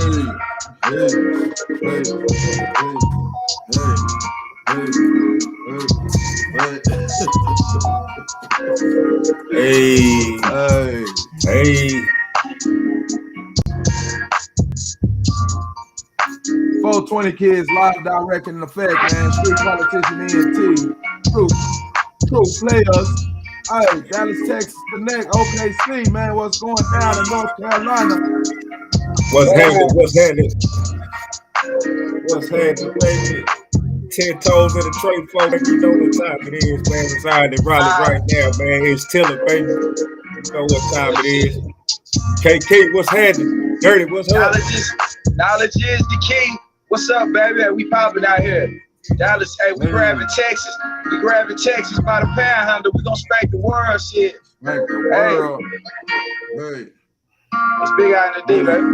Hey. 420 Kids live, direct, in effect, man. Street politician ENT. True players. Hey, Dallas, Texas Connect, OKC, man. What's going down in North Carolina? What's happening? What's happening, baby? 10 toes in the tray, folks. You know what time it is, man. Residing in Raleigh right now, man. It's Tiller, baby. You know what time it is. KK, what's happening? Dirty, what's up? Knowledge is the key. What's up, baby? We popping out here. Dallas, hey, we grabbing Texas. We grabbing Texas by the panhandle. We gonna spank the world, shit. Spank the world. Hey. It's big out in the D, baby.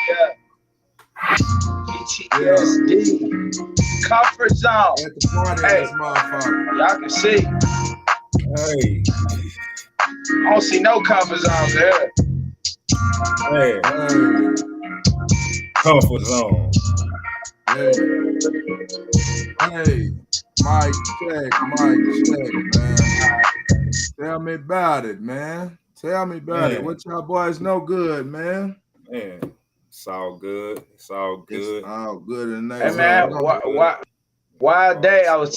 Yeah. PTSD. Comfort zone. At the party, hey, y'all can see. Hey. I don't see no comfort zones here. Hey. Comfort zone. Hey. Mic check, man. Tell me about it, man. Tell me about it. What y'all boys know good, man? Man, it's all good. It's all good. It's all good in there. Hey, man, why day I was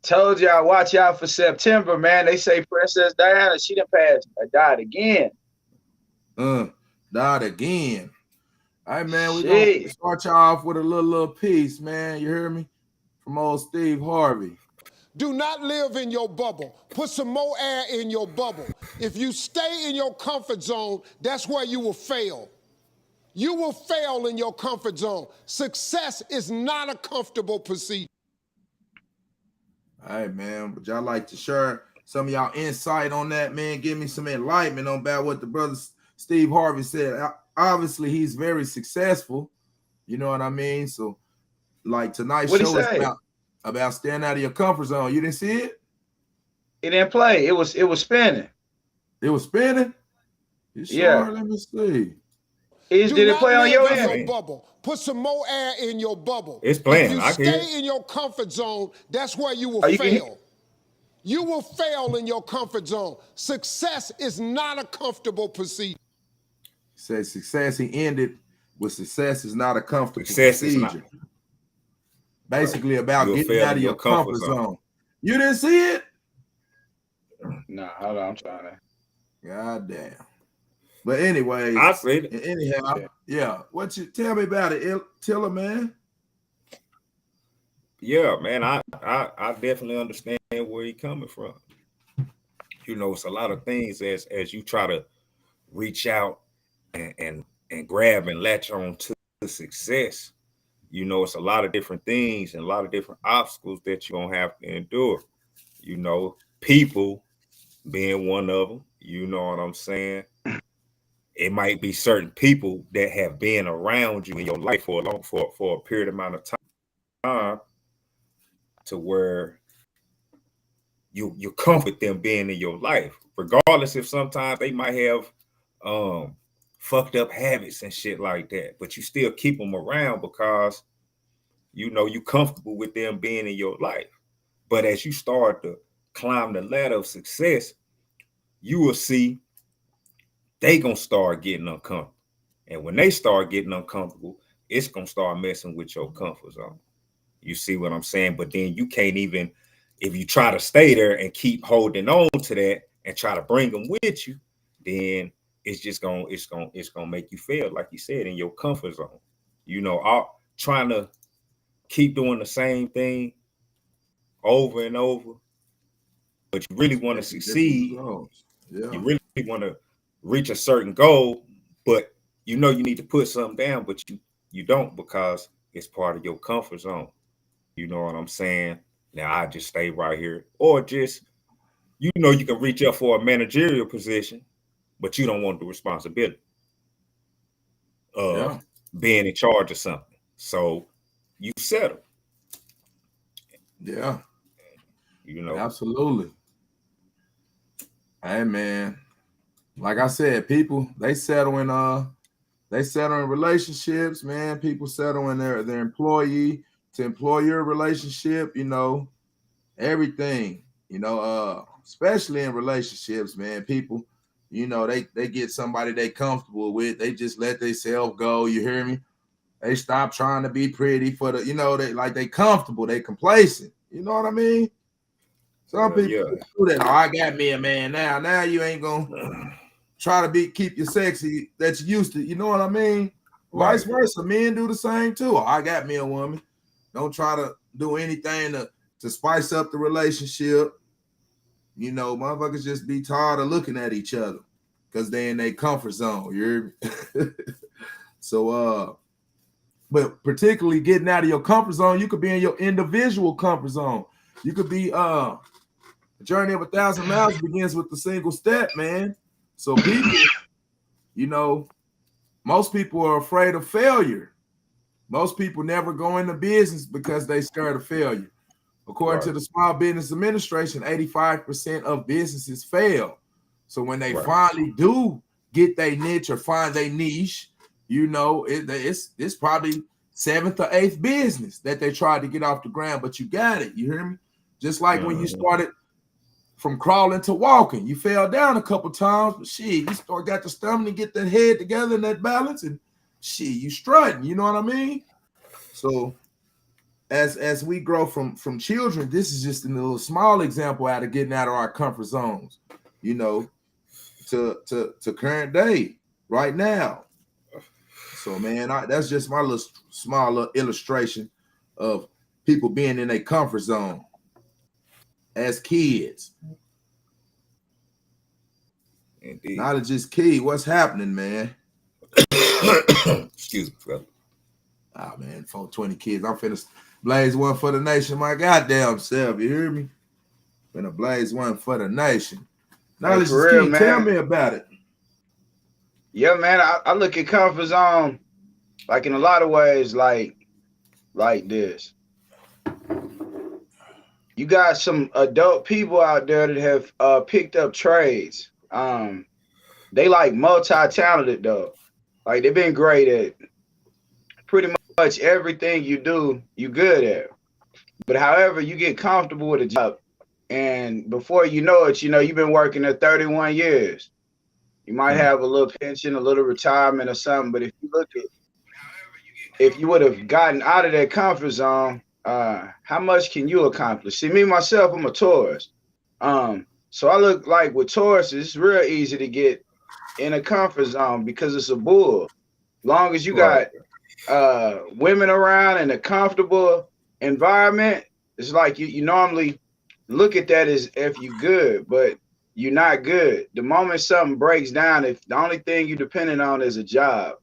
told y'all watch out for September, man. They say Princess Diana, she done died again. Died again. All right, man, we're going to start y'all off with a little piece, man. You hear me? From old Steve Harvey. Do not live in your bubble. Put some more air in your bubble. If you stay in your comfort zone, that's where you will fail. You will fail in your comfort zone. Success is not a comfortable procedure. All right, man. Would y'all like to share some of y'all insight on that, man? Give me some enlightenment on about what the brother Steve Harvey said. Obviously, he's very successful. You know what I mean? So, like, tonight's show is about staying out of your comfort zone. You didn't see it? It didn't play. It was spinning. It was spinning? You sure? Yeah. Let me see. Did it play on your end? Bubble. Put some more air in your bubble. It's playing. If you stay in your comfort zone, that's where you will fail. You will fail in your comfort zone. Success is not a comfortable procedure. He said success, he ended with success is not a comfortable procedure. Basically about getting out of your comfort zone. You didn't see it? No, hold on, I'm trying to. God damn. But anyway, I see it. Anyhow, yeah. What you tell me about it, Tiller, man? Yeah, man. I definitely understand where you're coming from. You know, it's a lot of things as you try to reach out and grab and latch on to success. You know, it's a lot of different things and a lot of different obstacles that you're gonna have to endure. You know, people being one of them. You know what I'm saying? It might be certain people that have been around you in your life for a period amount of time to where you're comfortable with them being in your life, regardless if sometimes they might have fucked up habits and shit like that, but you still keep them around because you know you're comfortable with them being in your life. But as you start to climb the ladder of success, you will see they gonna start getting uncomfortable. And when they start getting uncomfortable, it's gonna start messing with your comfort zone. You see what I'm saying? But then you can't even, if you try to stay there and keep holding on to that and try to bring them with you, then it's gonna make you fail, like you said, in your comfort zone. You know, trying to keep doing the same thing over and over, but you really want to succeed. Yeah. You really want to reach a certain goal, but you know you need to put something down, but you don't because it's part of your comfort zone. You know what I'm saying? Now I just stay right here, or just, you know, you can reach up for a managerial position, but you don't want the responsibility of being in charge of something. So you settle. Yeah. You know, absolutely. Hey, man. Like I said, people, they settle in They settle in relationships, man. People settle in their employee to employer relationship, you know, everything, you know, especially in relationships, man. People, you know, they get somebody they comfortable with. They just let themselves go. You hear me? They stop trying to be pretty for the, you know, they comfortable, they complacent. You know what I mean? Some people do that. Oh, I got me a man now. Now you ain't gonna try to keep you sexy that you used to. You know what I mean? Right. Vice versa. Men do the same too. Oh, I got me a woman. Don't try to do anything to spice up the relationship. You know, motherfuckers just be tired of looking at each other because they in their comfort zone. You hear me? So but particularly getting out of your comfort zone, you could be in your individual comfort zone. You could be a journey of 1,000 miles begins with the single step, man. So people, you know, most people are afraid of failure. Most people never go into business because they scared of failure. According to the Small Business Administration, 85% of businesses fail. So when they finally do get their niche or find their niche, you know, it's probably 7th or 8th business that they tried to get off the ground, but you got it. You hear me? Just like when you started from crawling to walking, you fell down a couple times, but shit, you got the stomach and get that head together and that balance, and shit, you strutting. You know what I mean? So as we grow from children, this is just a little small example out of getting out of our comfort zones, you know, to current day right now. So man, that's just my little small illustration of people being in a comfort zone as kids. Indeed. Knowledge is key. What's happening, man? Excuse me, brother. Oh man, 420 kids. I'm finna blaze one for the nation, my goddamn self. You hear me? Finna blaze one for the nation. Knowledge is key. Man. Tell me about it. Yeah, man. I look at comfort zone like in a lot of ways, like this. You got some adult people out there that have picked up trades. They like multi-talented though. Like they've been great at pretty much everything you do, you good at. But however, you get comfortable with a job, and before you know it, you know, you've been working there 31 years. You might have a little pension, a little retirement or something, but if you look at, if you would have gotten out of that comfort zone, how much can you accomplish? See, me, myself, I'm a Taurus. So I look like with Taurus, it's real easy to get in a comfort zone because it's a bull. Long as you got women around in a comfortable environment, it's like you normally look at that as if you good, but you're not good. The moment something breaks down, if the only thing you're dependent on is a job,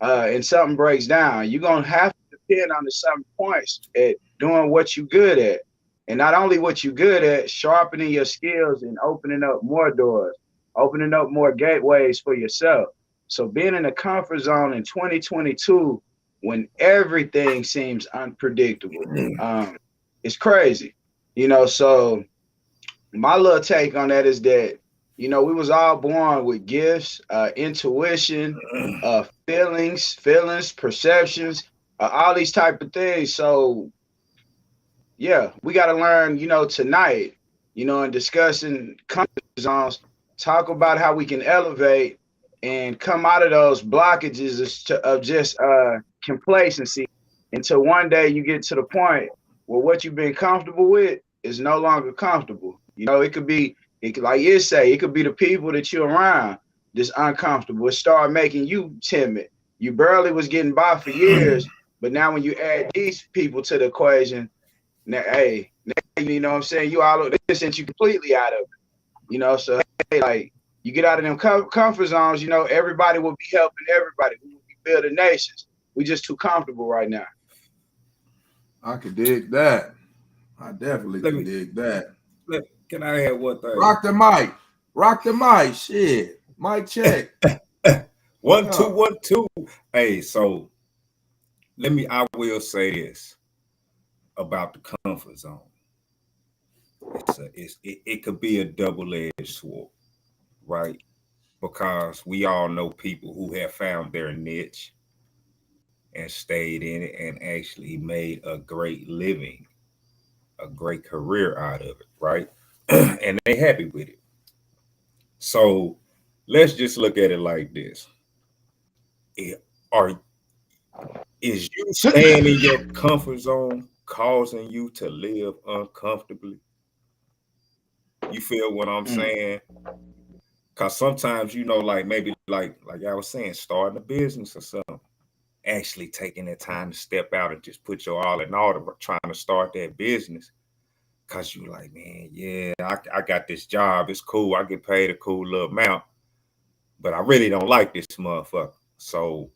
and something breaks down, you're gonna have to depend on the some points at doing what you're good at. And not only what you're good at, sharpening your skills and opening up more doors, opening up more gateways for yourself. So being in a comfort zone in 2022, when everything seems unpredictable, it's crazy, you know. So my little take on that is that, you know, we was all born with gifts, intuition, feelings, perceptions, all these type of things. So yeah, we got to learn, you know, tonight, you know, in discussing comfort zones, talk about how we can elevate and come out of those blockages of just complacency until one day you get to the point where what you've been comfortable with is no longer comfortable. You know, it could be, like you say, it could be the people that you're around that's uncomfortable. It start making you timid. You barely was getting by for years, but now when you add these people to the equation, now, hey, you know what I'm saying? You all, they sent you completely out of it. You know, so hey, like you get out of them comfort zones, you know, everybody will be helping everybody. We will be building nations. We just too comfortable right now. I could dig that. I definitely can dig that. Can I have one thing? Rock the mic. Rock the mic. Shit. Mic check. 1 2 1 2. Hey, so I will say this about the comfort zone. It could be a double-edged sword, right? because we all know people who have found their niche and stayed in it and actually made a great living, a great career out of it, right? And they happy with it. So let's just look at it like this. Are is you staying in your comfort zone causing you to live uncomfortably? You feel what I'm saying? Cause sometimes, like maybe like I was saying, starting a business or something, actually taking that time to step out and just put your all in all to trying to start that business. Cause you like, man, yeah, I got this job. It's cool. I get paid a cool little amount, but I really don't like this motherfucker. So,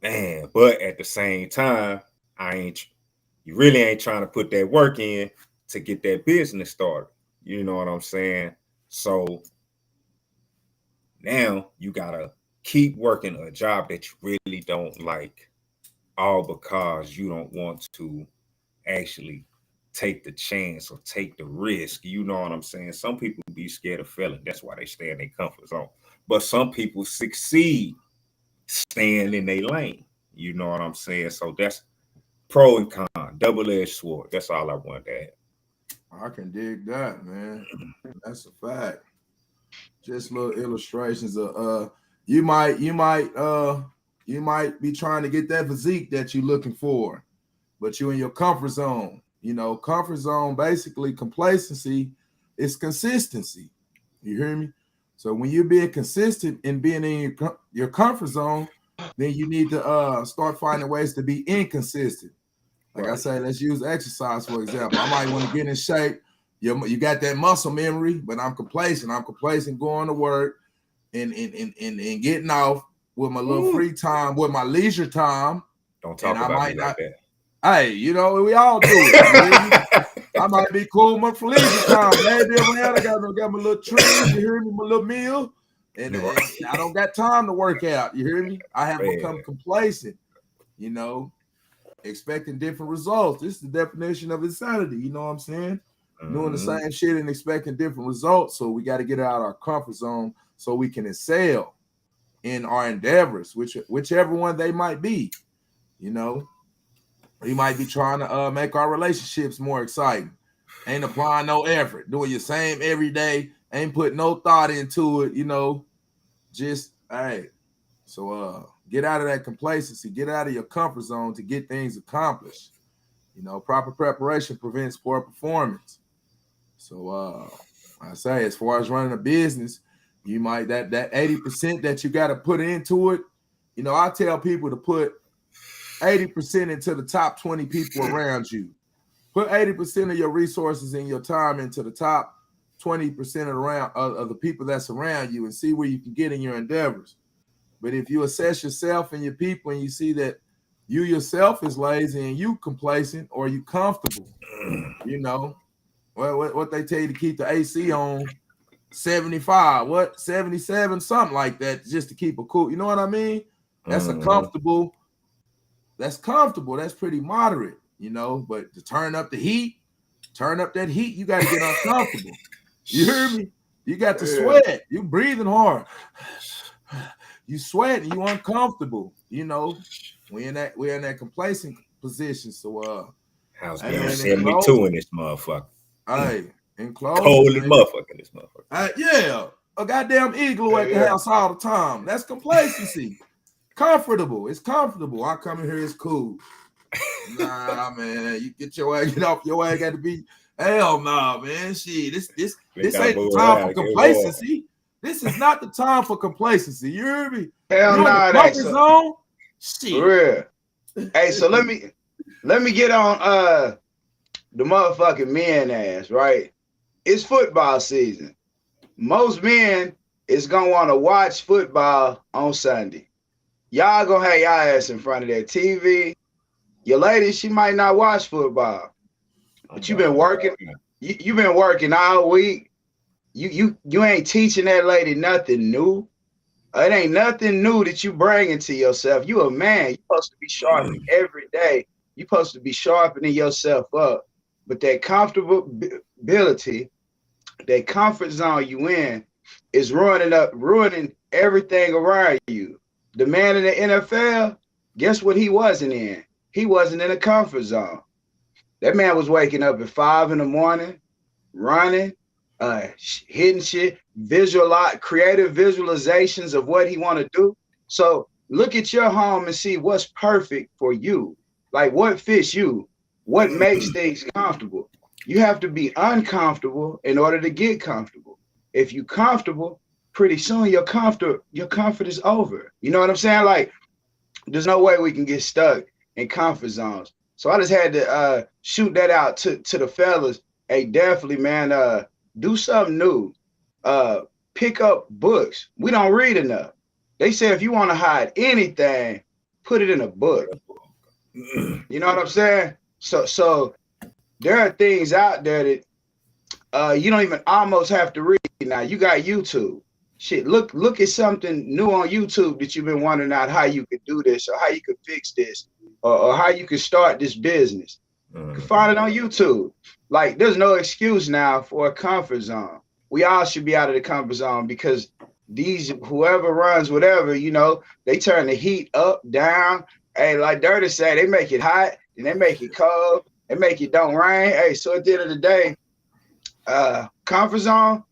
man, but at the same time, you really ain't trying to put that work in to get that business started. You know what I'm saying? So now you gotta keep working a job that you really don't like, all because you don't want to actually take the chance or take the risk. You know what I'm saying? Some people be scared of failing. That's why they stay in their comfort zone. But some people succeed staying in their lane. You know what I'm saying? So that's pro and con, double-edged sword. That's all I want to add. I can dig that, man. That's a fact. Just little illustrations of you might be trying to get that physique that you're looking for, but you're in your comfort zone. Comfort zone, basically complacency is consistency. You hear me? So when you're being consistent and being in your comfort zone, then you need to start finding ways to be inconsistent. Like I say, let's use exercise, for example. I might want to get in shape. You got that muscle memory, but I'm complacent. I'm complacent going to work and getting off with my little free time, with my leisure time. Don't talk about me like that. Hey, we all do it. I might be cool with my leisure time. Maybe around, I got my little treat. You hear me? My little meal. And I don't got time to work out. You hear me? I have become complacent, expecting different results. This is the definition of insanity. You know what I'm saying? Doing the same shit and expecting different results. So we got to get out of our comfort zone so we can excel in our endeavors, whichever one they might be. We might be trying to make our relationships more exciting. Ain't applying no effort, doing your same every day, ain't putting no thought into it, just, hey. So get out of that complacency, get out of your comfort zone to get things accomplished. Proper preparation prevents poor performance. So I say, as far as running a business, you might that 80% that you got to put into it. I tell people to put 80% into the top 20 people around you. Put 80% of your resources and your time into the top 20% of the people that's around you and see where you can get in your endeavors. But if you assess yourself and your people and you see that you yourself is lazy and you complacent or you comfortable, what they tell you to keep the AC on 75, 77, something like that, just to keep it cool. You know what I mean? That's comfortable. That's comfortable. That's pretty moderate, but to turn up that heat, you got to get uncomfortable. You hear me? You got to sweat. You breathing hard. You sweating. You uncomfortable. We're in that complacent position. So how's being 72 in this motherfucker? Hey, in closing, cold as motherfucker, this motherfucker. Yeah, a goddamn igloo at the house all the time. That's complacency. Comfortable. It's comfortable. I come in here, it's cool. Nah, man, you get off your ass. Got to be hell nah, man. Shit, this ain't the time for complacency. This is not the time for complacency. You hear me? Hell nah, that's zone. Shit. For real. Hey, so let me get on the motherfucking men ass, right? It's football season. Most men is gonna want to watch football on Sunday. Y'all gonna have y'all ass in front of that TV. Your lady, she might not watch football, but you've been working. You've been working all week. You ain't teaching that lady nothing new. It ain't nothing new that you bringing to yourself. You a man. You supposed to be sharpening every day. You supposed to be sharpening yourself up. But that comfortability, that comfort zone you in, is ruining everything around you. The man in the NFL, guess what he wasn't in? He wasn't in a comfort zone. That man was waking up at 5 in the morning, running, hitting shit, creative visualizations of what he want to do. So look at your home and see what's perfect for you. Like what fits you, what makes things comfortable. You have to be uncomfortable in order to get comfortable. If you're comfortable, pretty soon your comfort is over. You know what I'm saying? Like, there's no way we can get stuck in comfort zones. So I just had to shoot that out to the fellas. Hey, definitely, man, do something new. Pick up books. We don't read enough. They say if you want to hide anything, put it in a book. You know what I'm saying? So there are things out there that you don't even almost have to read. Now you got YouTube. Shit, look at something new on YouTube that you've been wondering out how you could do this or how you could fix this or how you could start this business. You can find it on YouTube. Like, there's no excuse now for a comfort zone. We all should be out of the comfort zone because whoever runs whatever, you know, they turn the heat up, down. Hey, like Dirty say, they make it hot and they make it cold. They make it don't rain. Hey, so at the end of the day, comfort zone,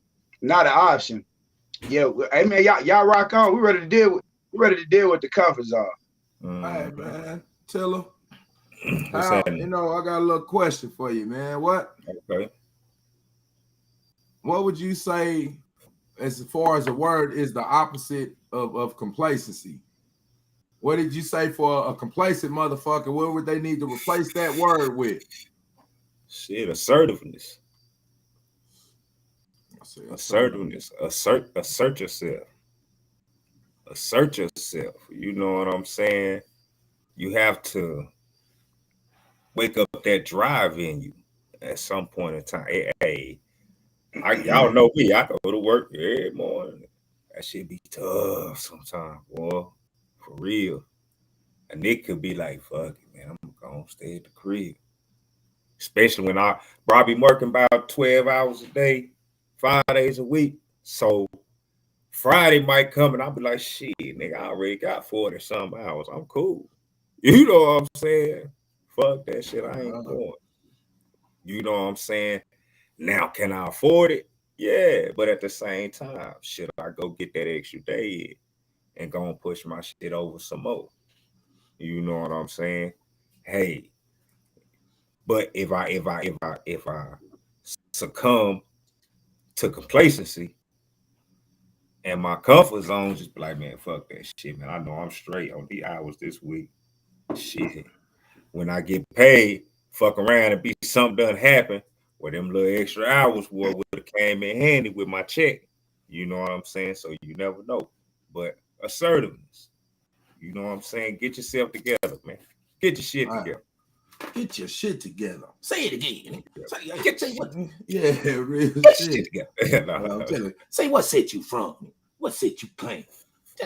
not an option. Yeah, hey man, y'all rock on. We ready to deal with the comfort zone. All right, man. Tiller. You know, I got a little question for you, man. What would you say as far as a word is the opposite of complacency? What did you say for a complacent motherfucker? What would they need to replace that word with? Shit, assertiveness. Assertiveness. Assert yourself. Assert yourself. You know what I'm saying? You have to wake up that drive in you at some point in time. Hey, y'all know me. I go to work every morning. That shit be tough sometimes, boy. For real. And Nick could be like, fuck it, man. I'm gonna stay at the crib. Especially when I probably working about 12 hours a day, 5 days a week. So Friday might come and I'll be like, shit, nigga, I already got 40 some hours. I'm cool. You know what I'm saying? Fuck that shit. I ain't going. You know what I'm saying? Now, can I afford it? Yeah, but at the same time, should I go get that extra day in and go and push my shit over some more? You know what I'm saying? Hey, but if I succumb to complacency and my comfort zone, just be like, man, fuck that shit, man. I know I'm straight on the hours this week. Shit. When I get paid, fuck around and be something done happen where them little extra hours would have came in handy with my check. You know what I'm saying? So you never know. But assertiveness. You know what I'm saying? Get yourself together, man. Get your shit together. Get your shit together. Say it again. Get what? Yeah, real Get shit. shit together. I'm telling you. Say what set you from? What set you playing?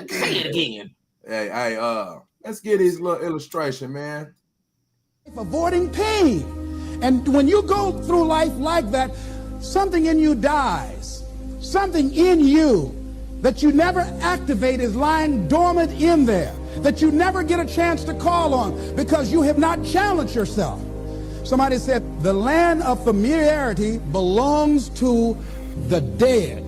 Say it again. Hey, let's get his little illustration, man. Avoiding pain. And when you go through life like that, something in you dies. Something in you that you never activate is lying dormant in there, that you never get a chance to call on because you have not challenged yourself. Somebody said the land of familiarity belongs to the dead.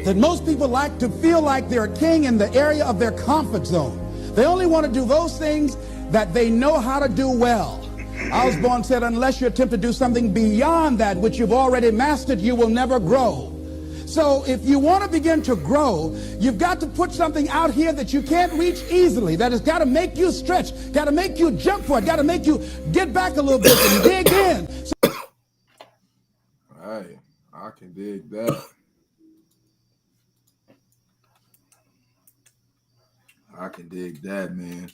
That most people like to feel like they're a king in the area of their comfort zone. They only want to do those things that they know how to do well. Osborne said, unless you attempt to do something beyond that which you've already mastered, you will never grow. So if you want to begin to grow, you've got to put something out here that you can't reach easily, that has got to make you stretch, got to make you jump for it, got to make you get back a little bit and dig in. Hey, I can dig that. I can dig that, man.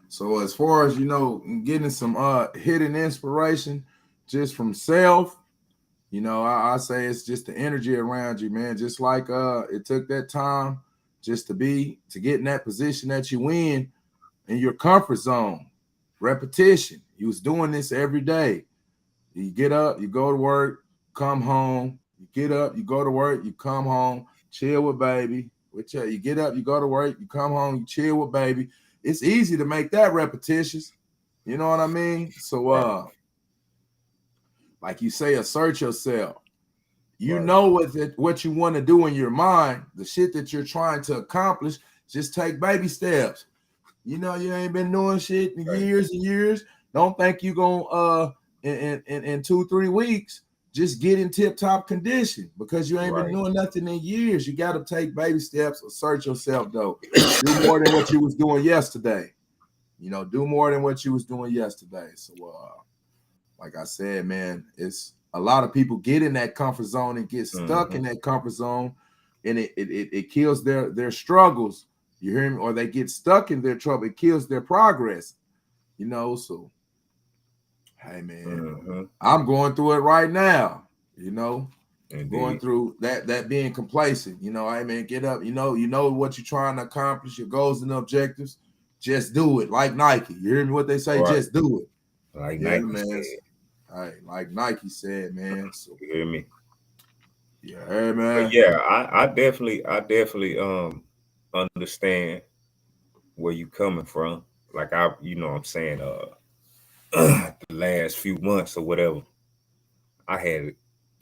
So as far as, you know, getting some hidden inspiration just from self, you know, I say it's just the energy around you, man. Just like it took that time just to get in that position that you in your comfort zone. Repetition. You was doing this every day. You get up, you go to work, come home. You get up, you go to work, you come home, chill with baby. You get up, you go to work, you come home, you chill with baby. It's easy to make that repetitious. You know what I mean? So, like you say, assert yourself. You know what you want to do in your mind, the shit that you're trying to accomplish. Just take baby steps. You know, you ain't been doing shit in years and years. Don't think you gonna in 2-3 weeks just get in tip-top condition because you ain't been doing nothing in years. You got to take baby steps, assert yourself though. Do more than what you was doing yesterday. You know, do more than what you was doing yesterday. So like I said, man, it's a lot of people get in that comfort zone and get stuck in that comfort zone, and it kills their struggles. You hear me? Or they get stuck in their trouble. It kills their progress. You know, so hey man, I'm going through it right now. You know, going through that being complacent. You know, hey man, get up. You know what you're trying to accomplish, your goals and objectives. Just do it, like Nike. You hear me? What they say? Just do it. Like Nike said. Hey, like Nike said, man. So you hear me? Yeah, hey man. But yeah, I definitely understand where you coming from. Like you know what I'm saying, the last few months or whatever, I had to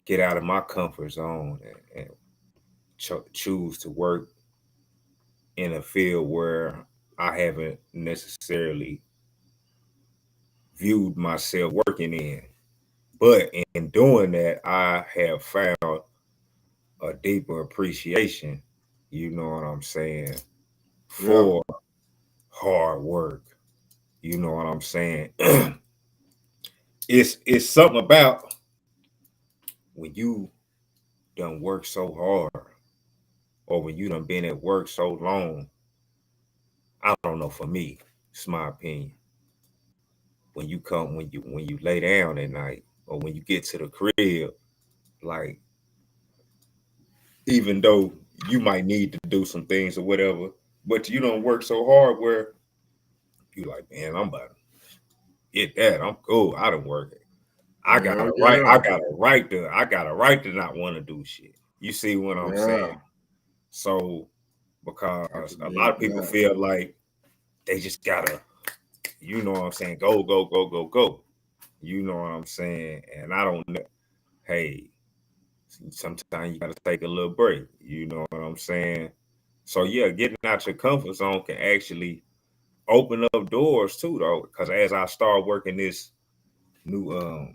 get out of my comfort zone and choose to work in a field where I haven't necessarily viewed myself working in. But in doing that, I have found a deeper appreciation, you know what I'm saying, for hard work. You know what I'm saying? It's something about when you done work so hard, or when you done been at work so long. I don't know, for me, it's my opinion. When you lay down at night, or when you get to the crib, like, even though you might need to do some things or whatever, but you don't work so hard where you like, man, I'm about to get that. I'm cool. I done work it. I got a right to not want to do shit. You see what I'm saying? So, because a lot of people feel like they just gotta, you know what I'm saying, go. You know what I'm saying? And I don't know. Hey, sometimes you gotta take a little break. You know what I'm saying? So yeah, getting out your comfort zone can actually open up doors too, though. Because as I start working this new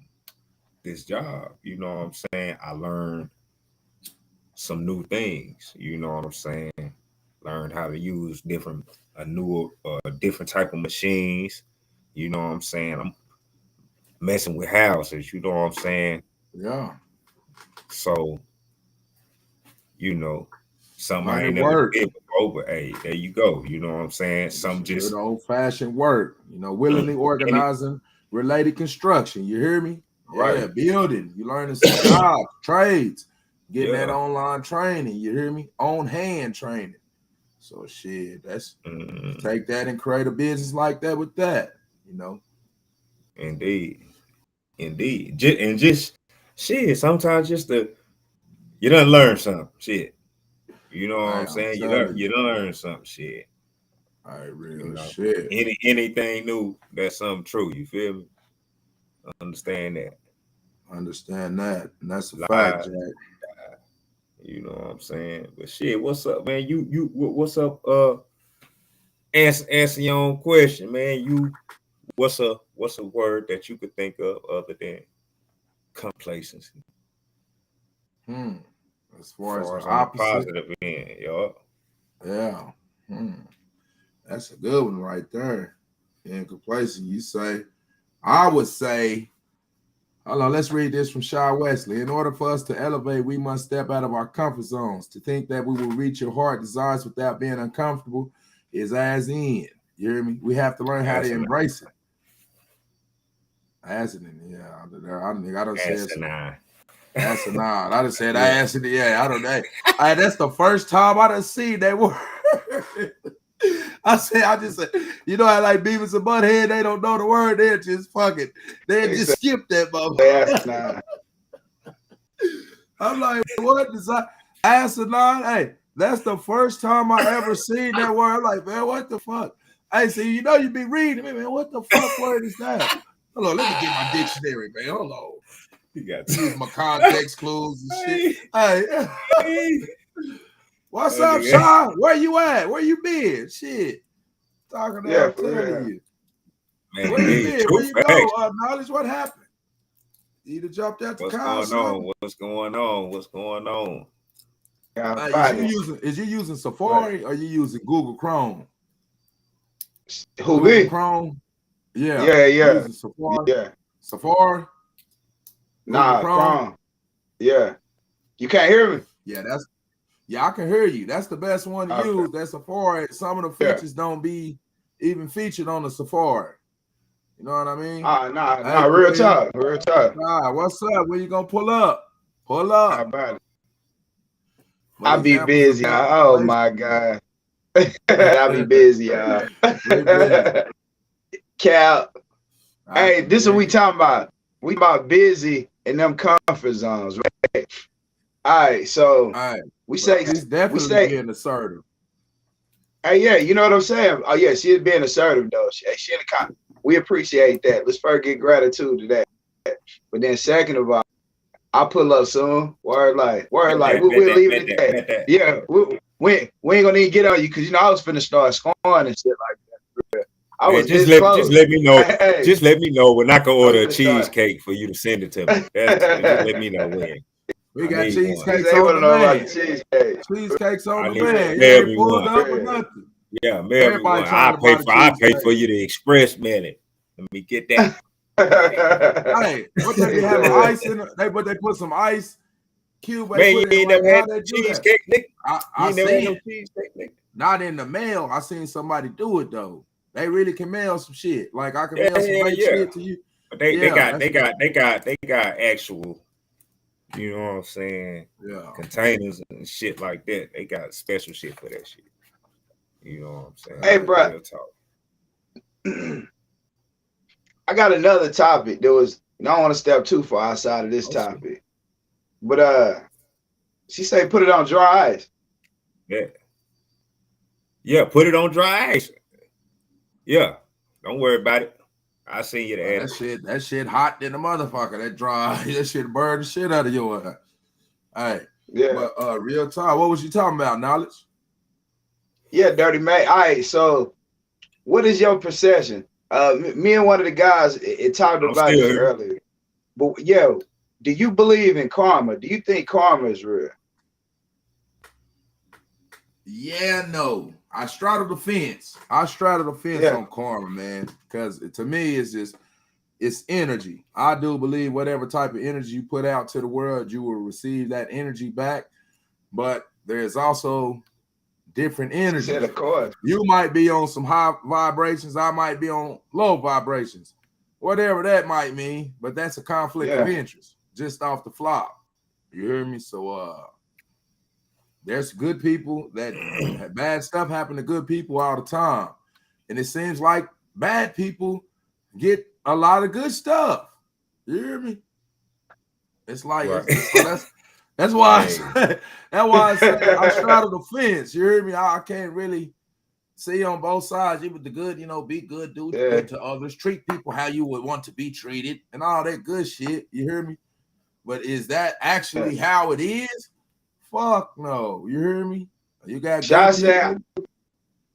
this job, you know what I'm saying, I learned some new things. You know what I'm saying? Learned how to use different type of machines. You know what I'm saying? I'm messing with houses. You know what I'm saying? Yeah. So, you know, something I ain't never did before, but hey, there you go. You know what I'm saying? Some just old-fashioned work. You know, willingly organizing related construction. You hear me? Right. Yeah, building. You learning some jobs, trades, getting that online training. You hear me? On hand training. So shit, that's take that and create a business like that with that. You know. Indeed. And just shit. Sometimes just you done learn something. Shit. You know what I'm saying? You done learn something. Shit. All right, real shit. Anything new, that's something true. You feel me? Understand that. Understand that. And that's a fact, Jack. You know what I'm saying? But shit, what's up, man? You what's up? Answer your own question, man. What's a word that you could think of other than complacency? As far as the opposite, positive end, yo. Yeah. That's a good one right there. In complacency, you say. I would say, hold on, let's read this from Shaw Wesley. In order for us to elevate, we must step out of our comfort zones. To think that we will reach your heart desires without being uncomfortable is as in. You hear me? We have to learn how to embrace it. Asinine, yeah. I don't say asinine. Asinine. I just said asinine. Yeah, I don't know. That's the first time I done seen that word. I just said, you know how like Beavis and Butthead, they don't know the word, they just fucking, they just skip that motherfucker. I'm like, what does Asinine. Hey, that's the first time I ever seen that word. I'm like, man, what the fuck? Hey, see, you know you be reading me, man. What the fuck word is that? Hold on, let me get my dictionary, man. Hold on. You got Use my context clues and shit. Hey, what's up, nigga. Sean? Where you at? Where you been? Shit. Talking to Yeah, I'm for telling real. you. Man, Where you hey, been? true Where you go? facts. Knowledge, what happened? You either jumped out the What's car or going on? something? What's going on? What's going on? Yeah, Is you using Safari or you using Google Chrome? Who Google me? Chrome? Yeah. Yeah, You yeah, using Safari? yeah. Safari? Nah, Google Chrome? Chrome. Yeah. You can't hear me? Yeah, I can hear you. That's the best one to Okay. use. That Safari. Some of the Yeah. features don't be even featured on the Safari. You know what I mean? Nah, real talk. Real talk. Nah, what's up? Where you gonna pull up? Pull How up. about it? What I be examples of busy. that? Oh my God. I be busy, y'all. We busy. Cal, I hey, can this is what dig we it. talking about. We about busy in them comfort zones, right? All right, so All right. we But say, she's definitely being assertive. hey, yeah, you know what I'm saying? Oh, yeah, she's being assertive, though. We appreciate that. Let's first get gratitude to that. But then, second of all, I'll pull up soon. Word like, we'll leave it at that. Yeah, we ain't gonna even get on you because, I was finna start scoring and shit like that. I was just this close. let me know. Hey, Just let me know when I can order a finna start. cheesecake for you to send it to me. Just let me know when. We I got need one. cheesecakes They on want to know about demand. the cheesecake. Cheesecakes I on need demand. You mail ain't me pulled one. up or Yeah. nothing. Yeah, mail me Everybody one. trying to buy the I pay for cheesecake. you the express minute. Let me get that. Hey, what they be having ice in it? But they put some ice cube. They Man, put you it in ain't like never how had they do that. cheesecake, nigga. I You ain't never had seen no it. cheesecake, nigga. Not in the mail. I seen somebody do it though. They really can mail some shit. Like I can Yeah, mail some baked yeah. shit to you. But they Yeah, got actual, you know what I'm saying, yeah. containers and shit like that. They got special shit for that shit. You know what I'm saying? Hey, That's bro. real talk. I got another topic that was, I don't want to step too far outside of this topic. But she say put it on dry ice. Yeah. Yeah, put it on dry ice. Yeah. Don't worry about it. I seen you to add That shit hot than the motherfucker. That dry, that shit burn the shit out of your eye. All right. Yeah. But real talk. What was you talking about, Knowledge? Yeah, Dirty Mac. All right, so what is your perception? Me and one of the guys it talked I'm about still this here. earlier. But yeah, do you believe in karma? Do you think karma is real? Yeah, no. I straddle the fence. On karma, man. Because to me, it's energy. I do believe whatever type of energy you put out to the world, you will receive that energy back. But there's also different energies. Said, of course. You might be on some high vibrations. I might be on low vibrations. Whatever that might mean, but that's a conflict of interest just off the flop. You hear me? So there's good people that bad stuff happen to good people all the time. And it seems like bad people get a lot of good stuff. You hear me? It's like Right. that's why I say I straddle the fence. You hear me? I can't really see on both sides. Even the good, be good, do good to others, treat people how you would want to be treated, and all that good shit. You hear me? But is that actually how it is? Fuck no. You hear me? You got good people.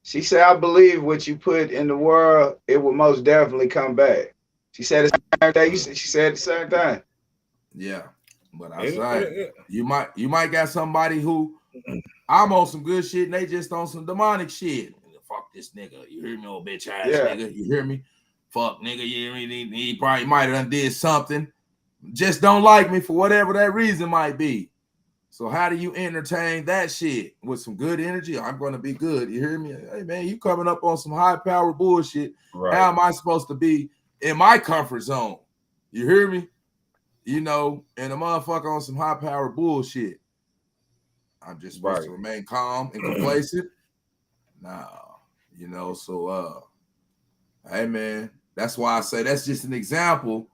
She said, I believe what you put in the world, it will most definitely come back. She said the same thing. She said the same thing. Yeah. But I say you might got somebody who I'm on some good shit and they just on some demonic shit. Fuck this nigga. You hear me, old bitch ass nigga? You hear me? Fuck nigga. You hear me? He probably might have done did something. Just don't like me for whatever that reason might be. So how do you entertain that shit with some good energy? I'm going to be good. You hear me? Hey, man, you coming up on some high-powered bullshit. Right. How am I supposed to be in my comfort zone? You hear me? And a motherfucker on some high-powered bullshit. I'm just supposed to remain calm and complacent? No. So, hey, man, that's why I say that's just an example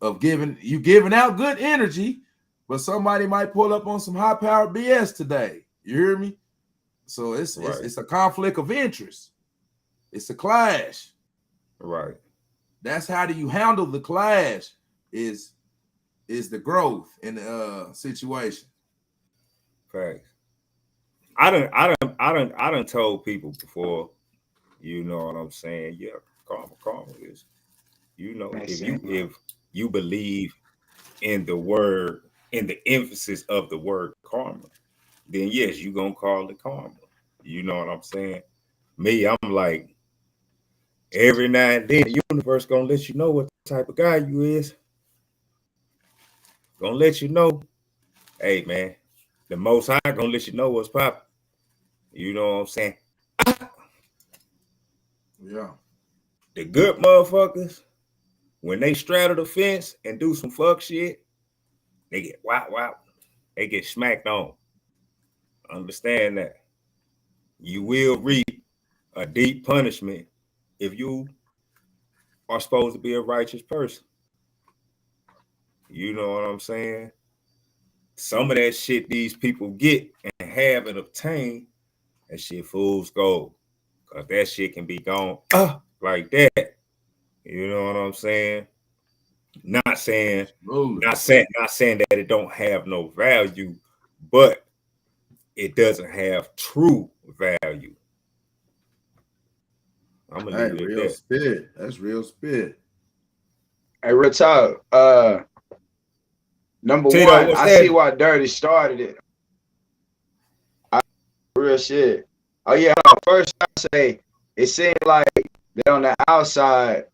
of giving out good energy, but somebody might pull up on some high-powered BS today. You hear me? So it's a conflict of interest. It's a clash. Right. That's how do you handle the clash is the growth in the situation. Facts. I done told people before, you know what I'm saying? Yeah, karma is, you know, if you believe in the word, in the emphasis of the word karma, then yes, you gonna call it karma. You know what I'm saying? Me, I'm like, every now and then the universe gonna let you know what type of guy you is. Gonna let you know, hey man, the Most High gonna let you know what's popping. You know what I'm saying? Yeah. The good motherfuckers, when they straddle the fence and do some fuck shit, they get wow. They get smacked on. Understand that. You will reap a deep punishment if you are supposed to be a righteous person. You know what I'm saying? Some of that shit these people get and have and obtain, that shit fool's gold. Cause that shit can be gone like that. You know what I'm saying? Not saying that it don't have no value, but it doesn't have true value. I'm gonna leave it real at that. spit. That's real spit. Hey, real talk. Number Tito, one, what's I that? see why Dirty started it. Real shit. Oh yeah. First, I say it seemed like they're on the outside,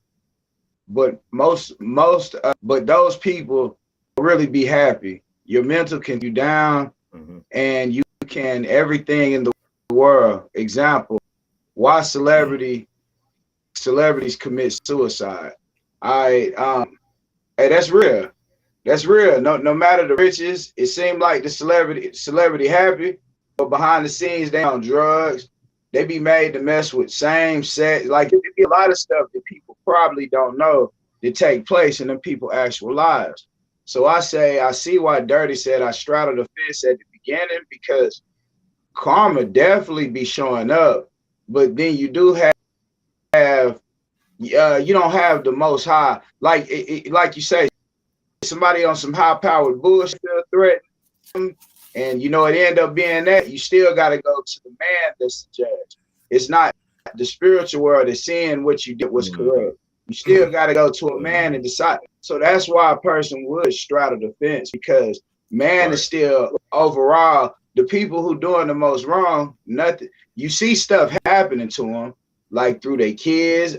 but but those people really be happy. Your mental can you down, and you can everything in the world. Example, why celebrities commit suicide. Hey, that's real. That's real. No matter the riches, it seemed like the celebrity happy, but behind the scenes they on drugs. They be made to mess with same sex. Like it be a lot of stuff that people probably don't know that take place in them people's actual lives. So I see why Dirty said I straddled the fence at the beginning, because karma definitely be showing up, but then you do have you don't have the Most High, like like you say, somebody on some high powered bullshit threat, and you know it end up being that you still got to go to the man that's the judge. It's not the spiritual world that's seeing what you did was correct. You still got to go to a man and decide. So that's why a person would straddle the fence, because man is still overall the people who doing the most wrong. Nothing. You see stuff happening to them, like through their kids.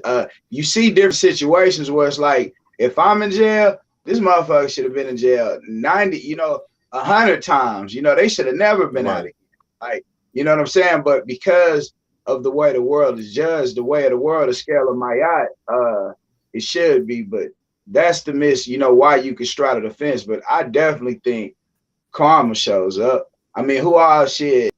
You see different situations where it's like, if I'm in jail, this motherfucker should have been in jail 90, 100 times. They should have never been out of here. Like, you know what I'm saying? But because of the way the world is judged, the way of the world, the scale of Ma'at, it should be. But that's the miss, why you could straddle the fence. But I definitely think karma shows up. I mean, who all shit?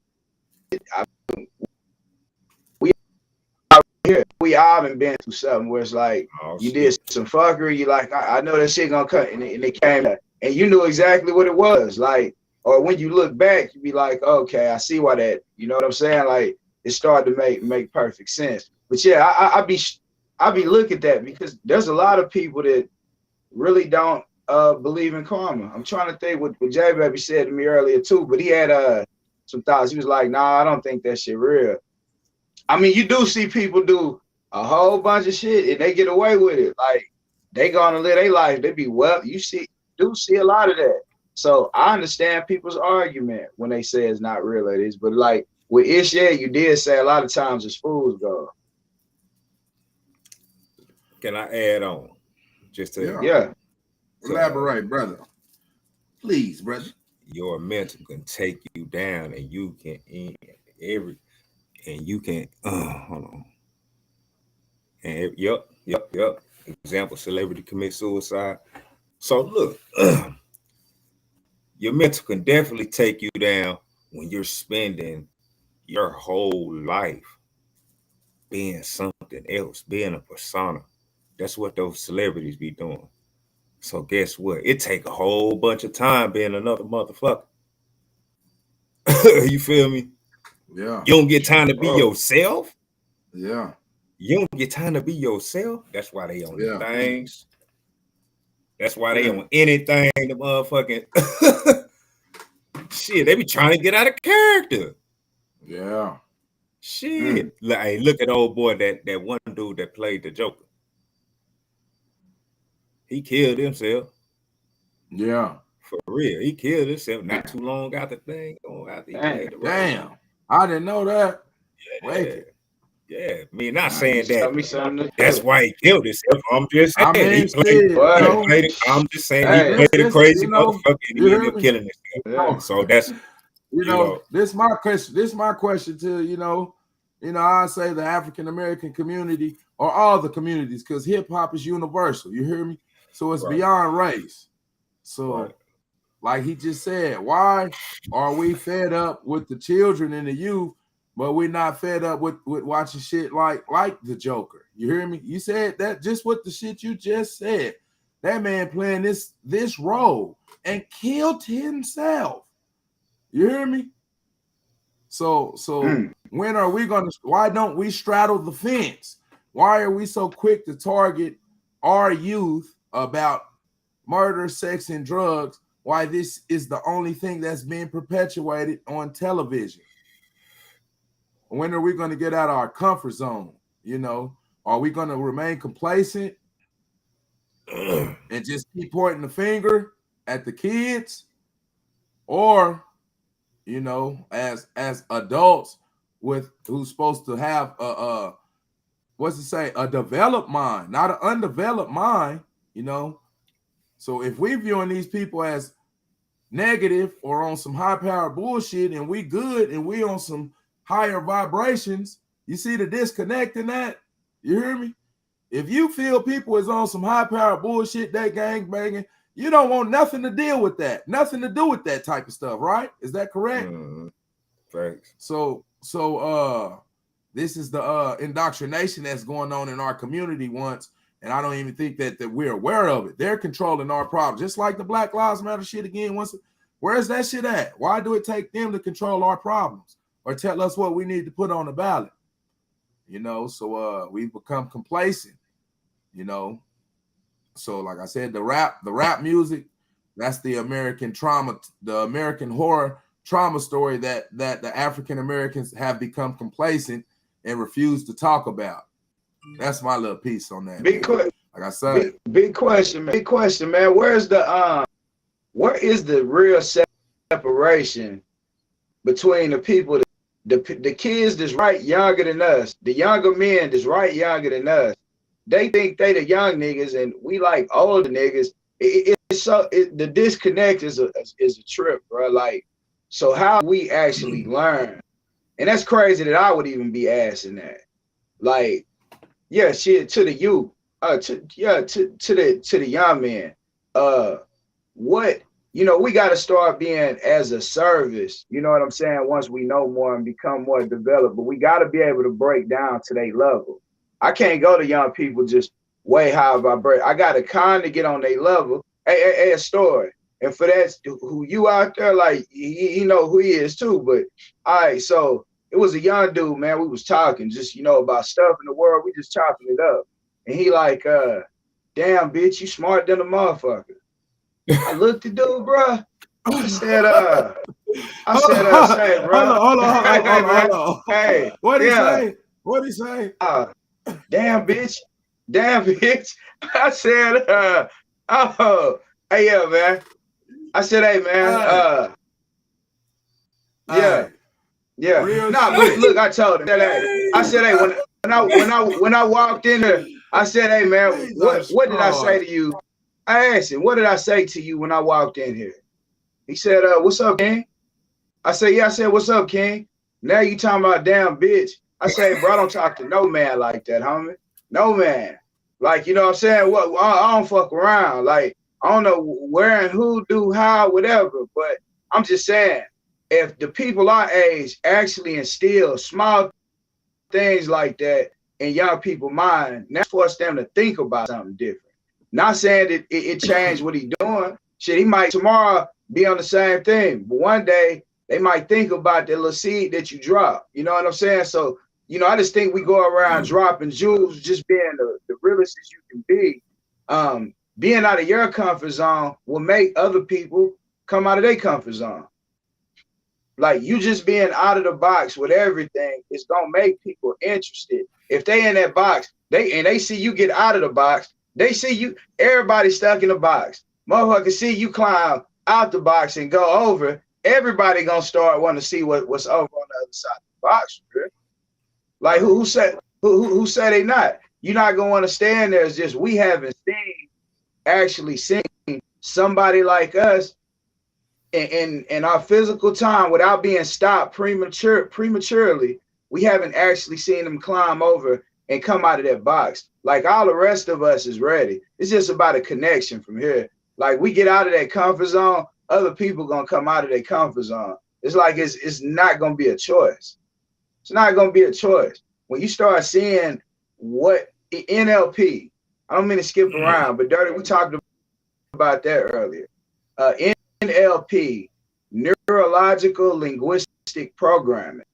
We all been through something where it's like you did some fuckery. You like, I know that shit gonna cut, and it came out, and you knew exactly what it was. Like, or when you look back, you be like, okay, I see why that. You know what I'm saying? Like, it started to make perfect sense. But yeah, I be looking at that, because there's a lot of people that really don't believe in karma. I'm trying to think what J Baby said to me earlier too, but he had some thoughts. He was like, nah, I don't think that shit real. I mean, you do see people do a whole bunch of shit and they get away with it. Like, they gonna live their life. They be you do see a lot of that. So I understand people's argument when they say it's not real, it is. But like with Ishia, you did say a lot of times it's fool's gold. Can I add on? Just to yeah. Elaborate, brother. Please, brother. Your mental can take you down, and you can hold on. And yep. Example, celebrity commit suicide. So look, your mental can definitely take you down when you're spending your whole life being something else, being a persona. That's what those celebrities be doing. So guess what? It take a whole bunch of time being another motherfucker. You feel me? Yeah. You don't get time to be Oh. yourself. Yeah. You don't get time to be yourself. That's why they on Yeah. the things. That's why they Yeah. on anything. The motherfucking shit. They be trying to get out of character. Yeah. Shit. Like, hey, look at old boy, that one dude that played the Joker. He killed himself. Yeah. For real. He killed himself not too long after thing. After he played the role. Damn. I didn't know that. Yeah. Wicked. Yeah. I mean, not saying Tell that me something. that's why he killed himself. I'm just saying I mean, he played, What? you know, I'm just saying Hey, he played a this, crazy you know, motherfucker and you he hear ended up me? killing himself. Yeah. So that's you know, this my question. This my question to I say the African American community or all the communities, because hip hop is universal. You hear me? So it's Right. beyond race. So, Right. like he just said, why are we fed up with the children and the youth, but we're not fed up with watching shit like the Joker? You hear me? You said that just what the shit you just said. That man playing this role and killed himself. You hear me? So when are we gonna? Why don't we straddle the fence? Why are we so quick to target our youth about murder, sex, and drugs? Why this is the only thing that's being perpetuated on television? When are we going to get out of our comfort zone? You know, are we going to remain complacent and just keep pointing the finger at the kids, or as adults who's supposed to have a developed mind, not an undeveloped mind, So if we viewing these people as negative or on some high power bullshit, and we good and we on some higher vibrations, you see the disconnect in that? You hear me? If you feel people is on some high power bullshit, they gang banging, you don't want nothing to deal with that, nothing to do with that type of stuff, right? Is that correct? Thanks. So this is the indoctrination that's going on in our community once, and I don't even think that we're aware of it. They're controlling our problem, just like the Black Lives Matter shit again. Where's that shit at? Why do it take them to control our problems or tell us what we need to put on the ballot? So we've become complacent, So like I said, the rap music, that's the American trauma, the American horror trauma story that the African Americans have become complacent and refuse to talk about. That's my little piece on that. Like I said, big question, man. Where is the real separation between the people, the kids that's right younger than us, the younger men that's right younger than us? They think they the young niggas and we like older niggas. The disconnect is a trip, bro. Like, so how we actually learn? And that's crazy that I would even be asking that. Like, yeah, shit, to the youth, to the young man. What, we got to start being as a service. You know what I'm saying? Once we know more and become more developed, but we got to be able to break down to their level. I can't go to young people just way high vibrate. I got to kind of get on their level. Hey, a story. And for that, who you out there, like, he know who he is too. But all right, so it was a young dude, man. We was talking just, about stuff in the world. We just chopping it up. And he like, damn, bitch, you smart than a motherfucker. I looked at dude, bro. I said, say, bro. Hold on. Hey, What'd he say? What'd he say? Damn, bitch. I said, hey, yeah, man. I said, hey, man, yeah. Nah, but look, I told him. I said, hey, when I walked in there, I said, hey, man, what did I say to you? I asked him, what did I say to you when I walked in here? He said, what's up, King? I said, yeah. I said, what's up, King? Now you talking about damn bitch. I say, bro, I don't talk to no man like that, homie. No man. Like, you know what I'm saying? I don't fuck around. Like, I don't know where and who do how, whatever. But I'm just saying, if the people our age actually instill small things like that in young people's mind, that force them to think about something different. Not saying that it changed what he doing. Shit, he might tomorrow be on the same thing, but one day they might think about that little seed that you drop. You know what I'm saying? So, you know, I just think we go around dropping jewels, just being the realest as you can be. Being out of your comfort zone will make other people come out of their comfort zone. Like, you just being out of the box with everything is gonna make people interested. If they in that box, they see you get out of the box, they see you, everybody stuck in the box. Motherfucker see you climb out the box and go over, everybody gonna start wanting to see what's over on the other side of the box. Right? Like who said they not? You're not gonna want to stand there. It's just we haven't actually seen somebody like us in our physical time without being stopped prematurely. We haven't actually seen them climb over and come out of that box. Like all the rest of us is ready. It's just about a connection from here. Like we get out of that comfort zone, other people gonna come out of their comfort zone. It's like it's not gonna be a choice. It's not gonna be a choice. When you start seeing what NLP, I don't mean to skip around, but Dirty, we talked about that earlier. NLP, neurological linguistic programming.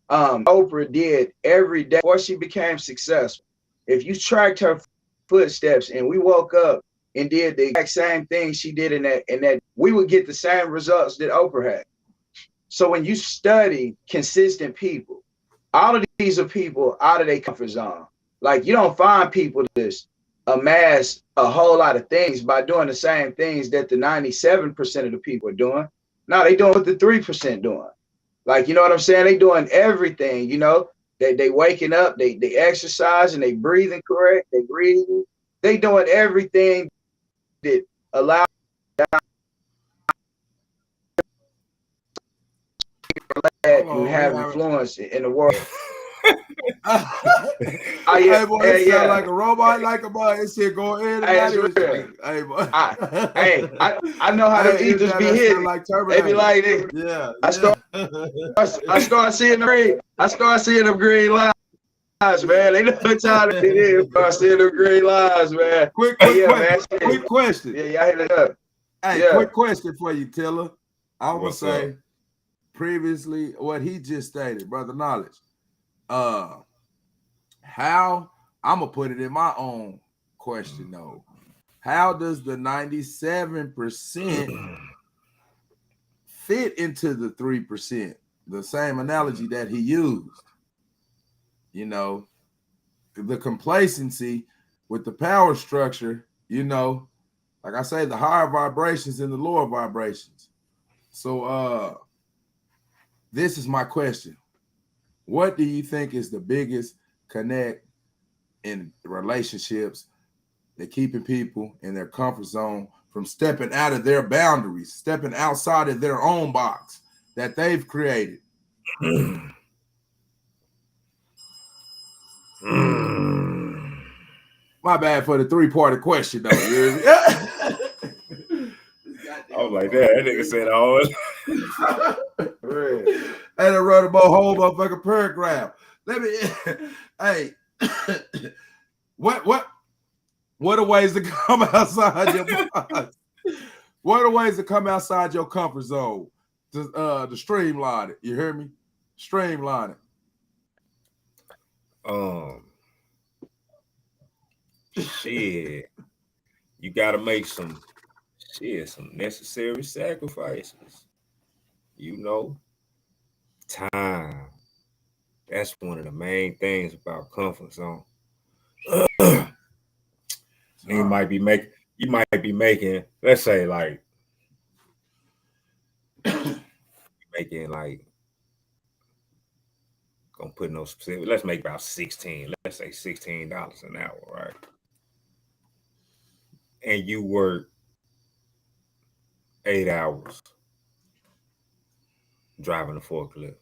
Oprah did every day before she became successful. If you tracked her footsteps and we woke up and did the exact same thing she did in that, we would get the same results that Oprah had. So when you study consistent people, all of these are people out of their comfort zone. Like you don't find people that amass a whole lot of things by doing the same things that the 97% of the people are doing. No, they doing what the 3% doing. Like, you know what I'm saying? They doing everything, you know. They waking up, they exercising, they breathing correct, they breathing. They doing everything that allows and have influence in the world. Hey boy, it sound like a robot, like a boy. It shit go in and out of it. Hey boy. I know how the ethers be hitting. Like they be like this. Yeah. I start seeing the green. I start seeing them green lines, man. They know what time it is. I start seeing them green lines, man. Quick question. Yeah, y'all hit it up. Hey, quick question for you, Tiller. I want to say previously what he just stated, Brother Knowledge. How I'm gonna put it in my own question though. How does the 97% fit into the 3%? The same analogy that he used. You know, the complacency with the power structure, you know, like I say, the higher vibrations and the lower vibrations. So this is my question. What do you think is the biggest connect in relationships that keeping people in their comfort zone from stepping out of their boundaries, stepping outside of their own box that they've created? My bad for the three-party question, though. I was like, that nigga said all. And I wrote about a whole motherfucking paragraph. Let me, hey, what are ways to come outside your box? What are ways to come outside your comfort zone to streamline it? You hear me? Streamline it. Shit, you gotta make some necessary sacrifices. You know, time. That's one of the main things about comfort zone. You might be making, let's say, like, making like, gonna put no specific. Let's make about 16. Let's say $16 an hour, right? And you work 8 hours driving a forklift.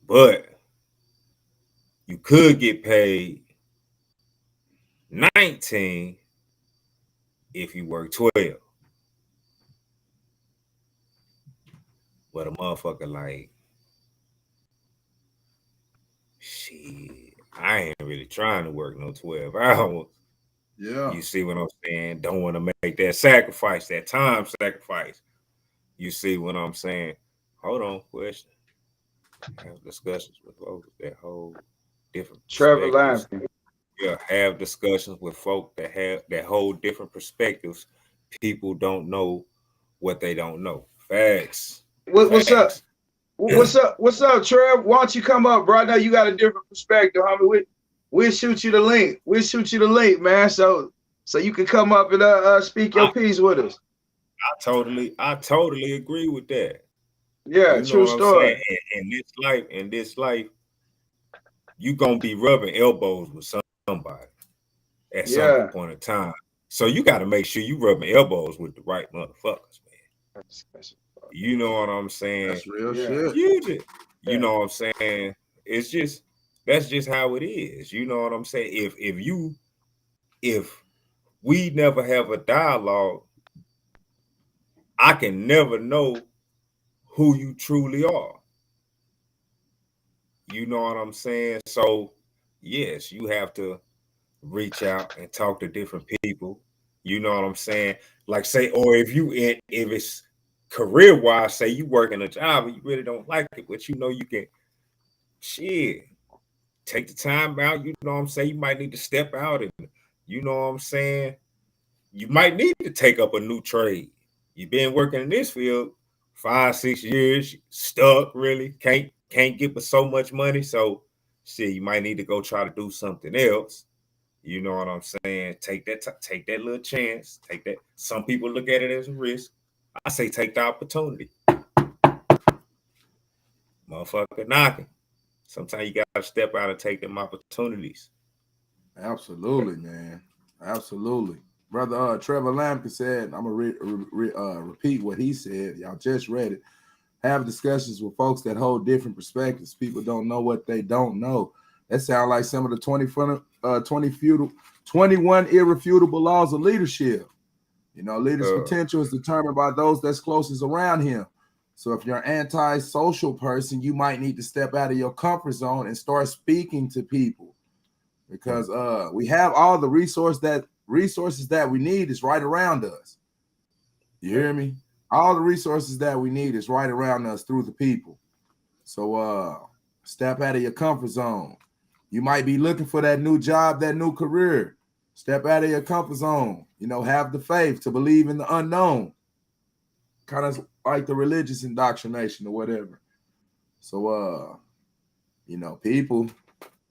But you could get paid 19 if you work 12. But a motherfucker like, shit, I ain't really trying to work no 12 hours. Yeah. You see what I'm saying? Don't want to make that sacrifice, that time sacrifice. You see what I'm saying? Hold on, question. Have discussions with folks that hold different Trevor perspectives. Lampkin. Yeah, have discussions with folk that hold different perspectives. People don't know what they don't know. Facts. What's up? Facts. What's up? What's up, Trev? Why don't you come up, bro? I know you got a different perspective, homie. We'll shoot you the link. We'll shoot you the link, man. So you can come up and speak your piece with us. I totally agree with that. Yeah, You know true what I'm story. saying? In this life, you gonna be rubbing elbows with somebody at some point in time. So you got to make sure you rubbing elbows with the right motherfuckers, man. You know what I'm saying? That's real shit. You know what I'm saying? That's just how it is. You know what I'm saying? If we never have a dialogue, I can never know who you truly are. You know what I'm saying? So yes, you have to reach out and talk to different people. You know what I'm saying? Like say, or if it's career wise, say you working a job and you really don't like it, but you know you can take the time out. You know what I'm saying? You might need to step out and you know what I'm saying? You might need to take up a new trade. You've been working in this field 5-6 years, stuck really, can't get but so much money. So you might need to go try to do something else. You know what I'm saying? Take that little chance. Take that. Some people look at it as a risk. I say take the opportunity. Motherfucker knocking. Sometimes you gotta step out and take them opportunities. Absolutely, man. Absolutely. Brother Trevor Lampkin said, I'm gonna repeat what he said. Y'all just read it. Have discussions with folks that hold different perspectives. People don't know what they don't know. That sounds like some of the 21 irrefutable laws of leadership. You know, leader's potential is determined by those that's closest around him. So if you're an anti-social person, you might need to step out of your comfort zone and start speaking to people, because we have all the resources that we need is right around us. You hear me? All the resources that we need is right around us through the people. So step out of your comfort zone. You might be looking for that new job, that new career. Step out of your comfort zone. You know, have the faith to believe in the unknown. Kind of like the religious indoctrination or whatever. So, you know, people,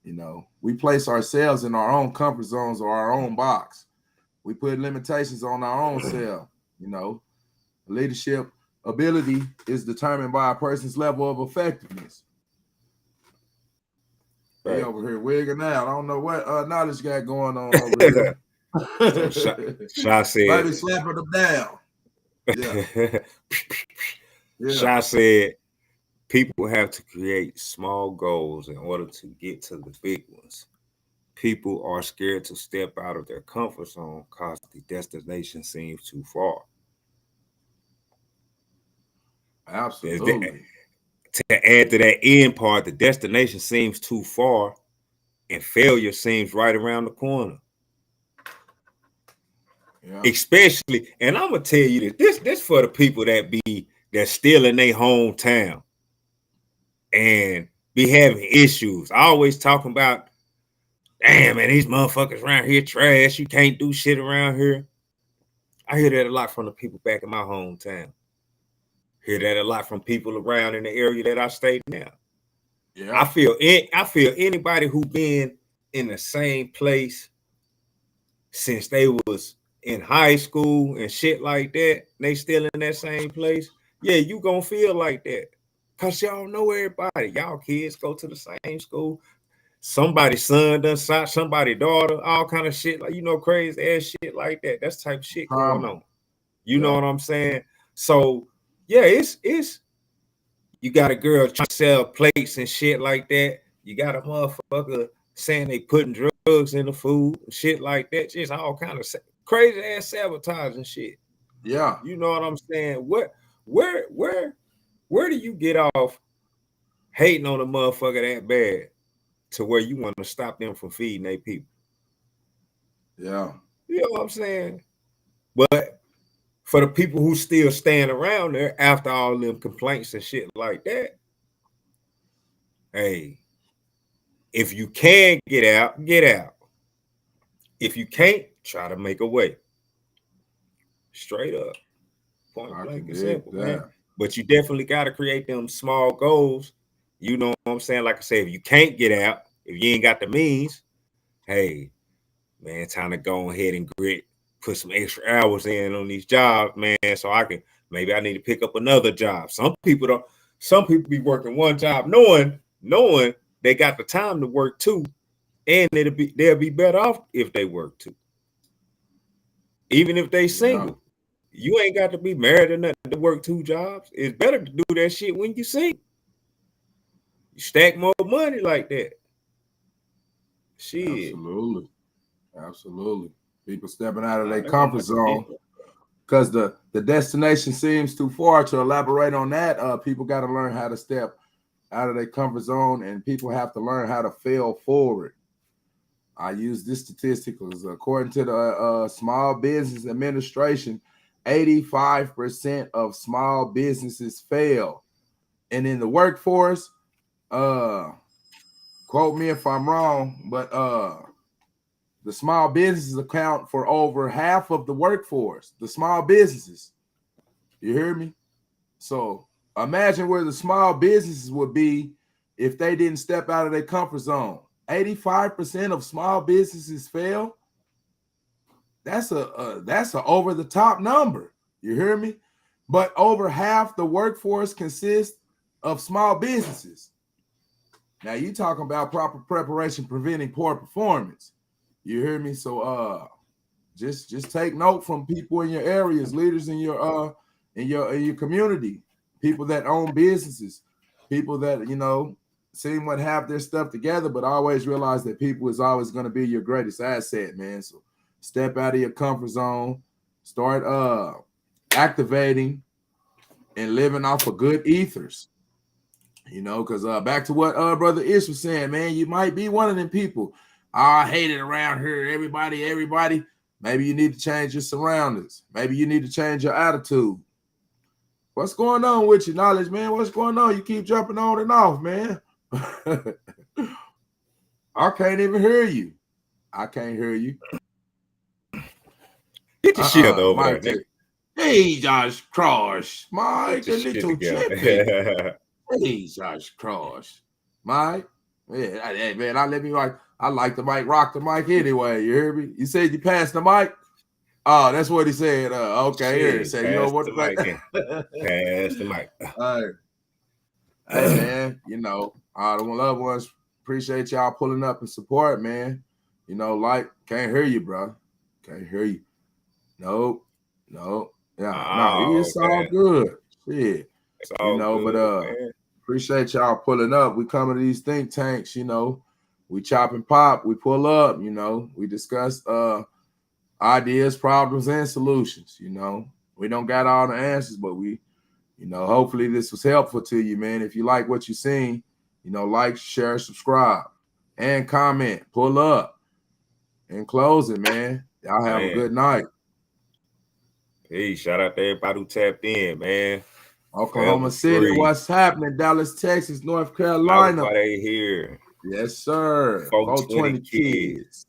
you know, we place ourselves in our own comfort zones or our own box. We put limitations on our own self. You know, leadership ability is determined by a person's level of effectiveness. Right. He over here wigging out. I don't know what knowledge got going on over here. Sha said, "Baby, slapping them down." Yeah. Sha said, people have to create small goals in order to get to the big ones. People are scared to step out of their comfort zone because the destination seems too far. Absolutely. To add to that end part, the destination seems too far and failure seems right around the corner. Yeah. Especially, and I'm gonna tell you this for the people that's still in their hometown and be having issues. I always talking about, damn man, these motherfuckers around here trash. You can't do shit around here. I hear that a lot from the people back in my hometown. Hear that a lot from people around in the area that I stay now. Yeah. I feel anybody who been in the same place since they was in high school and shit like that, they still in that same place. Yeah, you gonna feel like that. Cause y'all know everybody. Y'all kids go to the same school. Somebody's son done shot somebody's daughter, all kind of shit, like, you know, crazy ass shit like that. That's the type of shit going on. You know what I'm saying? So yeah, it's you got a girl trying to sell plates and shit like that. You got a motherfucker saying they putting drugs in the food and shit like that. Just all kind of crazy ass sabotaging shit. Yeah. You know what I'm saying? Where do you get off hating on a motherfucker that bad to where you want to stop them from feeding their people? Yeah. You know what I'm saying? But for the people who still stand around there after all them complaints and shit like that, hey, if you can get out, get out. If you can't, try to make a way. Straight up. Point I blank can and dig simple, man. that. But you definitely got to create them small goals. You know what I'm saying? Like I said, if you can't get out, if you ain't got the means, hey, man, time to go ahead and grit, put some extra hours in on these jobs, man, so I can, maybe I need to pick up another job. Some people be working one job knowing they got the time to work two, and they'll be better off if they work two. Even if they single. You ain't got to be married or nothing to work two jobs. It's better to do that shit when you single. You stack more money like that. Shit. Absolutely. People stepping out of their comfort zone because the destination seems too far. To elaborate on that, people got to learn how to step out of their comfort zone, and people have to learn how to fail forward. I use this statistic because according to the Small Business Administration, 85% of small businesses fail. And in the workforce, quote me if I'm wrong, but the small businesses account for over half of the workforce, the small businesses. You hear me? So imagine where the small businesses would be if they didn't step out of their comfort zone. 85% of small businesses fail. That's a over the top number. You hear me? But over half the workforce consists of small businesses. Now you talking about proper preparation preventing poor performance. You hear me? So just take note from people in your areas, leaders in your community, people that own businesses, people that seem to have their stuff together, but always realize that people is always going to be your greatest asset, man. So step out of your comfort zone, start activating and living off of good ethers. Because back to what Brother Ish was saying, man, you might be one of them people. I hate it around here. Everybody. Maybe you need to change your surroundings. Maybe you need to change your attitude. What's going on with you, Knowledge, man? What's going on? You keep jumping on and off, man. I can't even hear you. I can't hear you. Get your shit over there. Jesus Christ, Mike, a little chippy. Jesus Christ, Mike. Yeah, man, I like the mic, rock the mic anyway. You hear me? You said you passed the mic? Oh, that's what he said. Okay, here. Said you know what the mic. Pass the mic. Hey, man, all the loved ones appreciate y'all pulling up and support, man. Can't hear you, bro. Can't hear you. Nope. Yeah, it's all good. Shit. It's all good, but man. Appreciate y'all pulling up. We come to these think tanks, we chop and pop, we pull up, we discuss ideas, problems, and solutions. We don't got all the answers, but we, hopefully this was helpful to you, man. If you like what you seen, like, share, subscribe, and comment. Pull up. In closing, man, y'all have a good night. Hey, shout out to everybody who tapped in, man. Oklahoma City, what's happening? Dallas, Texas, North Carolina. Everybody here. Yes, sir. 420 kids.